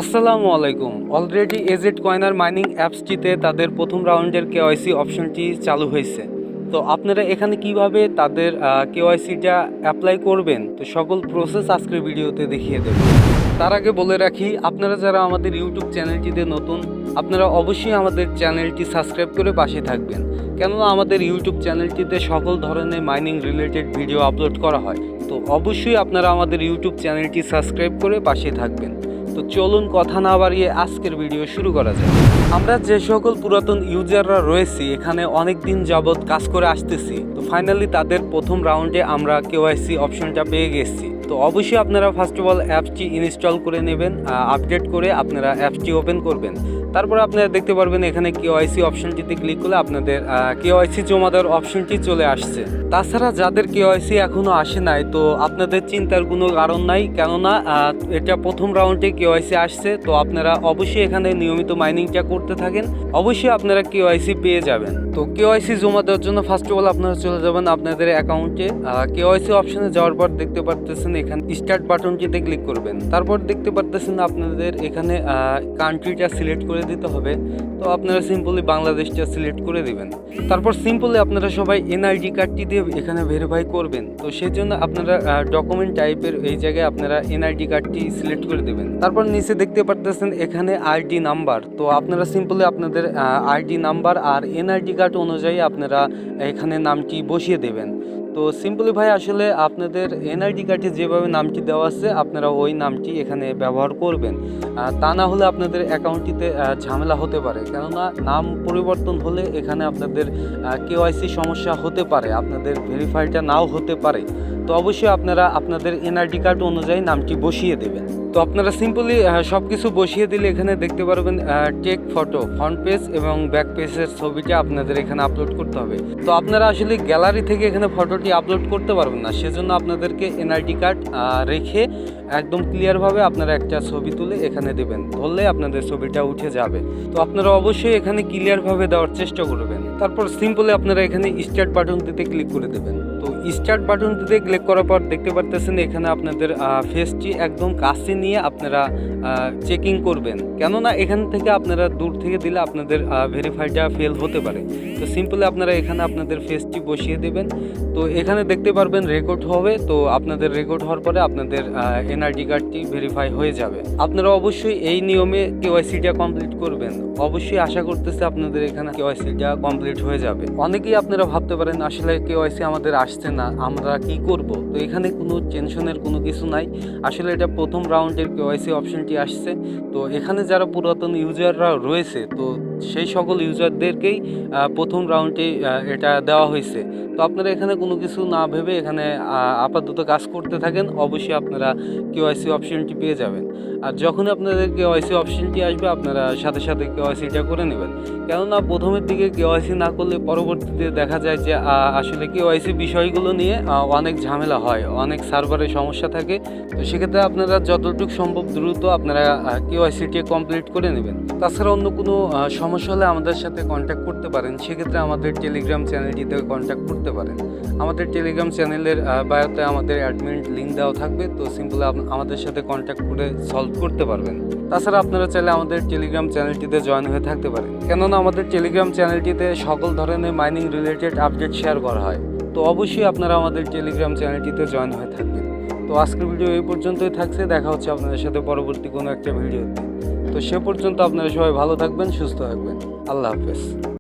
আসসালামু আলাইকুম। Already AZ কয়েনার mining অ্যাপসটিতে তাদের প্রথম রাউন্ডের কেওয়াইসি অপশনটি চালু হয়েছে। তো আপনারা এখানে কিভাবে তাদের কেওয়াইসিটা অ্যাপ্লাই করবেন, তো সকল প্রসেস আজকের ভিডিওতে দেখিয়ে দেব। তার আগে বলে রাখি, আপনারা যারা আমাদের ইউটিউব চ্যানেলটিতে নতুন, আপনারা অবশ্যই আমাদের চ্যানেলটি সাবস্ক্রাইব করে পাশে থাকবেন, কেননা আমাদের ইউটিউব চ্যানেলটিতে সকল ধরনের মাইনিং রিলেটেড ভিডিও আপলোড করা হয়। তো অবশ্যই আপনারা আমাদের ইউটিউব চ্যানেলটি সাবস্ক্রাইব করে পাশে থাকবেন। তো চলুন কথা না বাড়িয়ে আজকের ভিডিও শুরু করা যায়। আমরা যে সকল পুরাতন ইউজাররা রয়েছি এখানে অনেক দিন যাবৎ কাজ করে আসতেছি, তো ফাইনালি তাদের প্রথম রাউন্ডে আমরা কেওয়াইসি অপশনটা পেয়ে গেছি। তো অবশ্যই আপনারা ফার্স্ট অফ অল অ্যাপসটি ইনস্টল করে নেবেন, আপডেট করে আপনারা অ্যাপসটি ওপেন করবেন। তারপরে আপনারা দেখতে পারবেন এখানে কেওয়াইসি অপশনটিতে ক্লিক করলে আপনাদের কেওয়াইসি জমা দেওয়ার অপশনটি চলে আসছে। তাছাড়া যাদের কেওয়াইসি এখনও আসে নাই, তো আপনাদের চিন্তার কোনো কারণ নাই, কেননা এটা প্রথম রাউন্ডে কেওয়াইসি আসছে। তো আপনারা অবশ্যই এখানে নিয়মিত মাইনিংটা করতে থাকেন, অবশ্যই আপনারা কেওয়াইসি পেয়ে যাবেন। তো কেওয়াইসি জমা দেওয়ার জন্য ফার্স্ট অফ অল আপনারা চলে যাবেন আপনাদের অ্যাকাউন্টে। কেওয়াইসি অপশনে যাওয়ার পর দেখতে পারতেছেন এখানে স্টার্ট বাটনটিতে ক্লিক করবেন। তারপর দেখতে পারতেছেন আপনাদের এখানে কান্ট্রিটা সিলেক্ট করে দিতে হবে। তো আপনারা সিম্পলি বাংলাদেশটা সিলেক্ট করে দিবেন। তারপর সিম্পলি আপনারা সবাই এনআইডি কার্ডটি দিয়ে এখানে ভেরিফাই করবেন। তো সেই জন্য আপনারা ডকুমেন্ট টাইপের এই জায়গায় আপনারা এনআইডি কার্ডটি সিলেক্ট করে দেবেন। তারপর নিচে দেখতে পারতেছেন এখানে আইডি নাম্বার। তো আপনারা সিম্পলি আপনাদের আইডি নাম্বার আর এনআইডি কার্ড অনুযায়ী আপনারা এখানে নামটি বসিয়ে দেবেন। তো সিম্পলি ভাই আসলে আপনাদের এনআইডি কার্ডে যেভাবে নামটি দেওয়া আছে আপনারা ওই নামটি এখানে ব্যবহার করবেন, তা না হলে আপনাদের অ্যাকাউন্টটিতে ঝামেলা হতে পারে, কেননা নাম পরিবর্তন হলে এখানে আপনাদের কেওয়াইসি সমস্যা হতে পারে, আপনাদের ভেরিফাইটা নাও হতে পারে। তো অবশ্যই আপনারা আপনাদের এনআইডি কার্ড অনুযায়ী নামটি বসিয়ে দেবেন। তো আপনারা সিম্পলি সব কিছু বসিয়ে দিলে এখানে দেখতে পারবেন টেক ফটো, ফ্রন্ট পেজ এবং ব্যাক পেজের ছবিটা আপনাদের এখানে আপলোড করতে হবে। তো আপনারা আসলে গ্যালারি থেকে এখানে ফটোটি আপলোড করতে পারবেন না, সেজন্য আপনাদেরকে এনআইডি কার্ড রেখে একদম ক্লিয়ারভাবে আপনারা একটা ছবি তুলে এখানে দেবেন, ধরলে আপনাদের ছবিটা উঠে যাবে। তো আপনারা অবশ্যই এখানে ক্লিয়ারভাবে দেওয়ার চেষ্টা করবেন। তারপর সিম্পলি আপনারা এখানে স্টার্ট বাটনটিতে ক্লিক করে দেবেন। তো স্টার্ট বাটনটিতে ক্লিক করার পর দেখতে পারতেছেন এখানে আপনাদের ফেসটি একদম কাছে নিয়ে আপনারা চেকিং করবেন, কেননা এখান থেকে আপনারা দূর থেকে দিলে আপনাদের ভেরিফাইটা ফেল হতে পারে। তো সিম্পলি আপনারা এখানে আপনাদের ফেসটি বসিয়ে দেবেন। তো এখানে দেখতে পারবেন রেকর্ড হবে। তো আপনাদের রেকর্ড হওয়ার পরে আপনাদের এনআইডি কার্ডটি ভেরিফাই হয়ে যাবে। আপনারা অবশ্যই এই নিয়মে কেওয়াইসিটা কমপ্লিট করবেন। অবশ্যই আশা করতেছি আপনাদের এখানে কেওয়াইসিটা কমপ্লিট হয়ে যাবে। অনেকেই আপনারা ভাবতে পারেন আসলে কেওয়াইসি আমাদের আসছে না, আমরা কি করব। তো এখানে কোনো টেনশনের কোনো কিছু নাই, আসলে এটা প্রথম রাউন্ডের কেওয়াইসি অপশনটি আসছে। তো এখানে যারা পুরাতন ইউজাররা রয়েছে, তো সেই সকল ইউজারদেরকেই প্রথম রাউন্ডে এটা দেওয়া হয়েছে। তো আপনারা এখানে কোনো কিছু না ভেবে এখানে আপাতত কাজ করতে থাকেন, অবশ্যই আপনারা কেওয়াইসি অপশনটি পেয়ে যাবেন। আর যখন আপনাদের কেওয়াইসি অপশনটি আসবে আপনারা সাথে সাথে কেওয়াইসিটা করে নেবেন, কেননা প্রথমের দিকে কেওয়াইসি না করলে পরবর্তীতে দেখা যায় যে আসলে কেওয়াইসি বিষয়গুলো নিয়ে অনেক ঝামেলা হয়, অনেক সার্ভারে সমস্যা থাকে। তো সেক্ষেত্রে আপনারা যতটুকু সম্ভব দ্রুত আপনারা কেওয়াইসিটি কমপ্লিট করে নেবেন। তাছাড়া অন্য কোনো সমস্যা হলে আমাদের সাথে কন্ট্যাক্ট করতে পারেন, সেক্ষেত্রে আমাদের টেলিগ্রাম চ্যানেলটিতে কন্ট্যাক্ট করতে পারেন। আমাদের টেলিগ্রাম চ্যানেলের বায়োতে আমাদের অ্যাডমিন লিঙ্ক দেওয়া থাকবে। তো সিম্পলি আমাদের সাথে কন্ট্যাক্ট করে সলভ করতে পারবেন। তাছাড়া আপনারা চাইলে আমাদের টেলিগ্রাম চ্যানেলটিতে জয়েন হয়ে থাকতে পারেন, কেননা আমাদের টেলিগ্রাম চ্যানেলটিতে সকল ধরনের মাইনিং রিলেটেড আপডেট শেয়ার করা হয়। তো অবশ্যই আপনারা আমাদের টেলিগ্রাম চ্যানেলটিতে জয়েন হয়ে থাকবেন। তো আজকের ভিডিও এই পর্যন্তই থাকছে, দেখা হচ্ছে আপনাদের সাথে পরবর্তী কোনো একটা ভিডিওতে। তো সে পর্যন্ত আপনারা সবাই ভালো থাকবেন, সুস্থ থাকবেন। আল্লাহ হাফেজ।